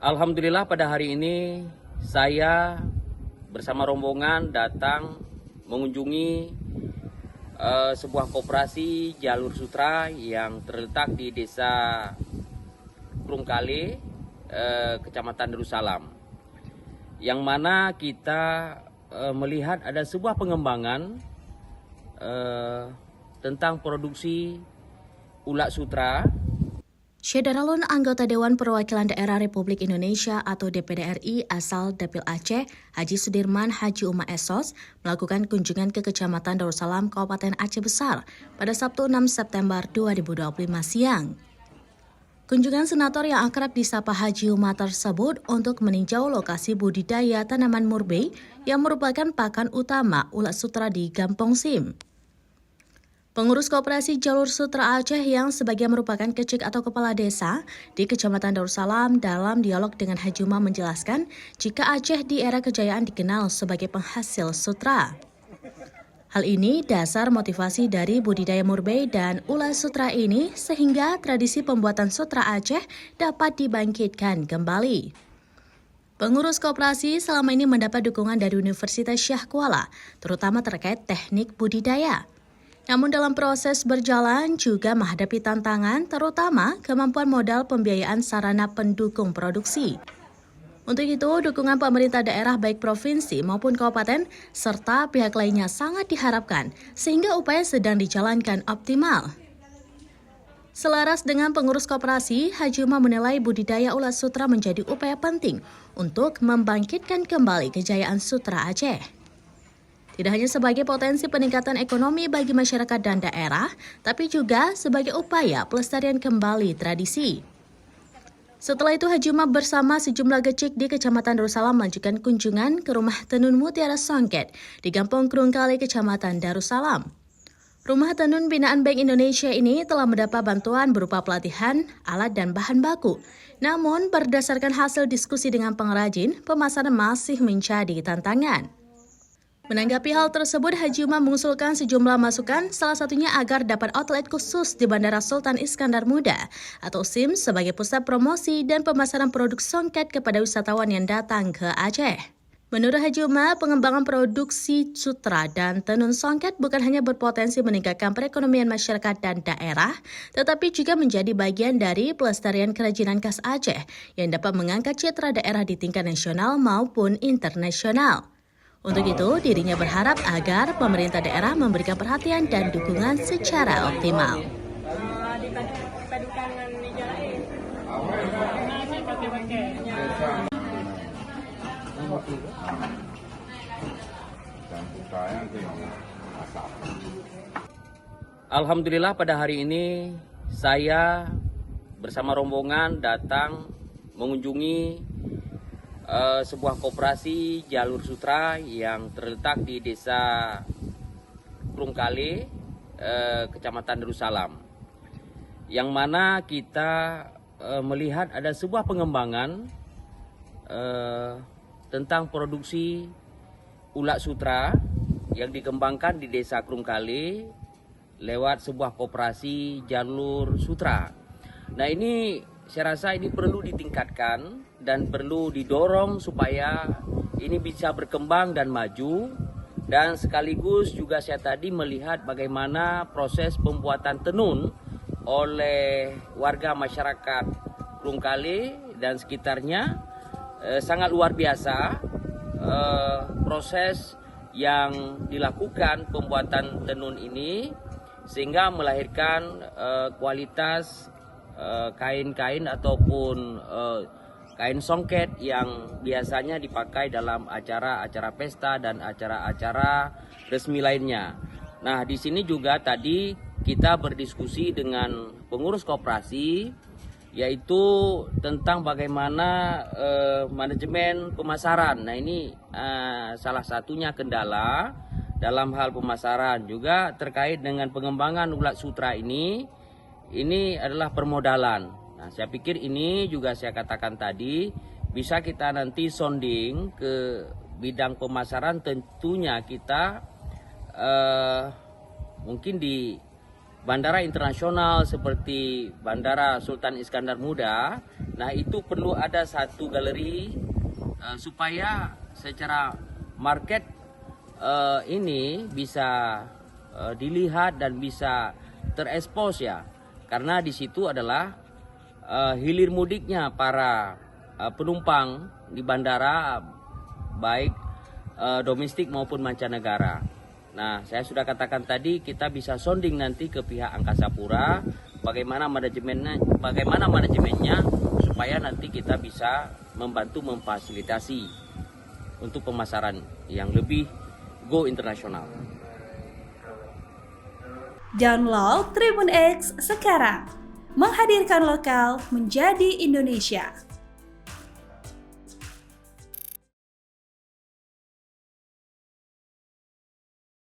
Alhamdulillah pada hari ini saya bersama rombongan datang mengunjungi sebuah koperasi jalur sutra yang terletak di Desa Krungkale, Kecamatan Darussalam. Yang mana kita melihat ada sebuah pengembangan tentang produksi ulat sutra. Syederalun anggota Dewan Perwakilan Daerah Republik Indonesia atau DPD RI asal Dapil Aceh, Haji Sudirman Haji Umar Esos, melakukan kunjungan ke Kecamatan Darussalam, Kabupaten Aceh Besar pada Sabtu 6 September 2025 siang. Kunjungan senator yang akrab disapa Haji Umar tersebut untuk meninjau lokasi budidaya tanaman murbei yang merupakan pakan utama ulat sutra di Gampong Sim. Pengurus Koperasi Jalur Sutra Aceh yang sebagian merupakan kecik atau kepala desa di Kecamatan Darussalam dalam dialog dengan Haji Umar menjelaskan jika Aceh di era kejayaan dikenal sebagai penghasil sutra. Hal ini dasar motivasi dari budidaya murbei dan ulat sutra ini sehingga tradisi pembuatan sutra Aceh dapat dibangkitkan kembali. Pengurus koperasi selama ini mendapat dukungan dari Universitas Syah Kuala, terutama terkait teknik budidaya. Namun dalam proses berjalan juga menghadapi tantangan terutama kemampuan modal pembiayaan sarana pendukung produksi. Untuk itu, dukungan pemerintah daerah baik provinsi maupun kabupaten serta pihak lainnya sangat diharapkan sehingga upaya sedang dijalankan optimal. Selaras dengan pengurus koperasi, Haji Umar menilai budidaya ulat sutra menjadi upaya penting untuk membangkitkan kembali kejayaan sutra Aceh. Tidak hanya sebagai potensi peningkatan ekonomi bagi masyarakat dan daerah, tapi juga sebagai upaya pelestarian kembali tradisi. Setelah itu, Haji Umar bersama sejumlah kecik di Kecamatan Darussalam melanjutkan kunjungan ke rumah tenun Mutiara Songket di Gampong Krungkale, Kecamatan Darussalam. Rumah tenun binaan Bank Indonesia ini telah mendapat bantuan berupa pelatihan, alat, dan bahan baku. Namun, berdasarkan hasil diskusi dengan pengrajin, pemasaran masih menjadi tantangan. Menanggapi hal tersebut, Haji Umar mengusulkan sejumlah masukan, salah satunya agar dapat outlet khusus di Bandara Sultan Iskandar Muda atau SIM sebagai pusat promosi dan pemasaran produk songket kepada wisatawan yang datang ke Aceh. Menurut Haji Umar, pengembangan produksi sutra dan tenun songket bukan hanya berpotensi meningkatkan perekonomian masyarakat dan daerah, tetapi juga menjadi bagian dari pelestarian kerajinan khas Aceh yang dapat mengangkat citra daerah di tingkat nasional maupun internasional. Untuk itu, dirinya berharap agar pemerintah daerah memberikan perhatian dan dukungan secara optimal. Alhamdulillah pada hari ini saya bersama rombongan datang mengunjungi sebuah koperasi jalur sutra yang terletak di Desa Krungkale, Kecamatan Darussalam. Yang mana kita melihat ada sebuah pengembangan tentang produksi ulat sutra yang dikembangkan di Desa Krungkale lewat sebuah koperasi jalur sutra. Nah, ini saya rasa ini perlu ditingkatkan dan perlu didorong supaya ini bisa berkembang dan maju. Dan sekaligus juga saya tadi melihat bagaimana proses pembuatan tenun oleh warga masyarakat Krungkale dan sekitarnya sangat luar biasa. Proses yang dilakukan pembuatan tenun ini sehingga melahirkan kualitas kain-kain ataupun kain songket yang biasanya dipakai dalam acara-acara pesta dan acara-acara resmi lainnya. Nah, di sini juga tadi kita berdiskusi dengan pengurus koperasi, yaitu tentang bagaimana manajemen pemasaran. Nah, ini salah satunya kendala dalam hal pemasaran, juga terkait dengan pengembangan ulat sutra ini adalah permodalan. Nah, saya pikir ini juga saya katakan tadi bisa kita nanti sounding ke bidang pemasaran. Tentunya kita mungkin di bandara internasional seperti Bandara Sultan Iskandar Muda, nah itu perlu ada satu galeri supaya secara market ini bisa dilihat dan bisa terekspos ya, karena di situ adalah hilir mudiknya para penumpang di bandara baik domestik maupun mancanegara. Nah, saya sudah katakan tadi kita bisa sounding nanti ke pihak Angkasa Pura bagaimana manajemennya supaya nanti kita bisa membantu memfasilitasi untuk pemasaran yang lebih go internasional. Download Tribun X sekarang, menghadirkan lokal menjadi Indonesia.